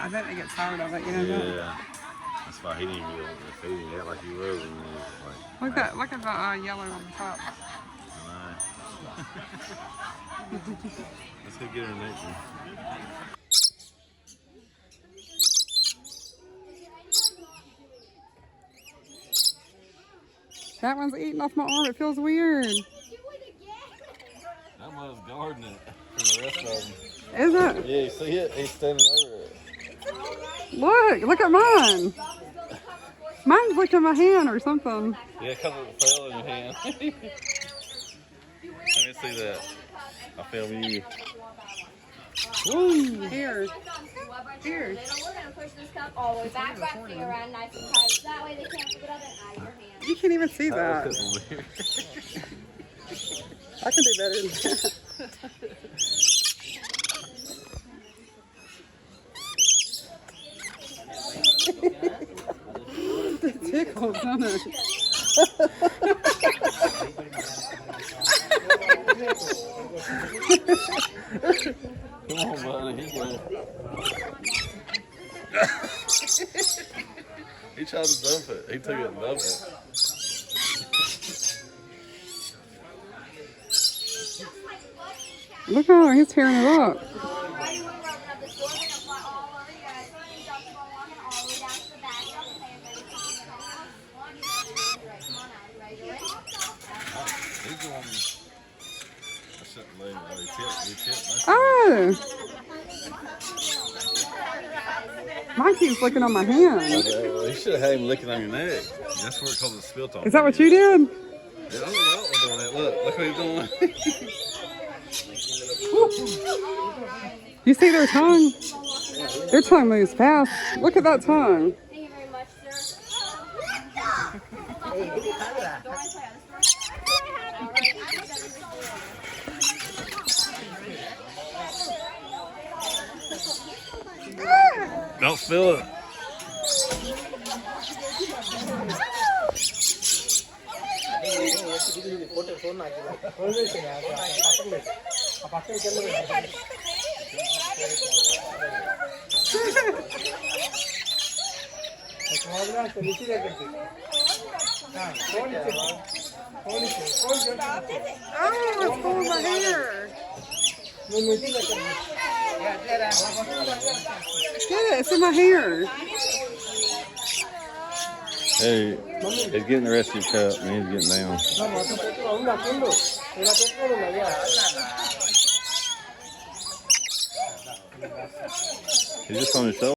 I bet they get tired of it, you know. Yeah. That's why he didn't even get the feed. He act like he was. And he was like, Look at the yellow on the top. Let's go get her next one. That one's eating off my arm. It feels weird. That one's guarding it from the rest of them. Is it? Yeah, you see it? He's standing over it. Look at mine. Mine's like in my hand or something. Yeah, because it fell in your hand. Let me see that. I feel you. Woo! Here. We're going to push this cup all the way back, wrap it around nice and tight. That way they can't pick it up and out of your hand. You can't even see that. I can do better than that. It tickles, doesn't it? Come on, buddy. He's good. He tried to dump it. He took it and dumped it. Look how he's tearing it up. Oh! Mine keeps licking on my hand. Okay, well, you should have had him licking on your neck. That's where it causes the spilt on. Is that what you did? Yeah, I don't know what doing that. Look what he's doing. You see their tongue? Their tongue moves fast. Look at that tongue. Thank you very much, sir. Don't spill it. Oh, it's full of my hair. Get it, it's in my hair. Hey, he's getting the rest of your cup and he's getting down. He's just on his shoulder.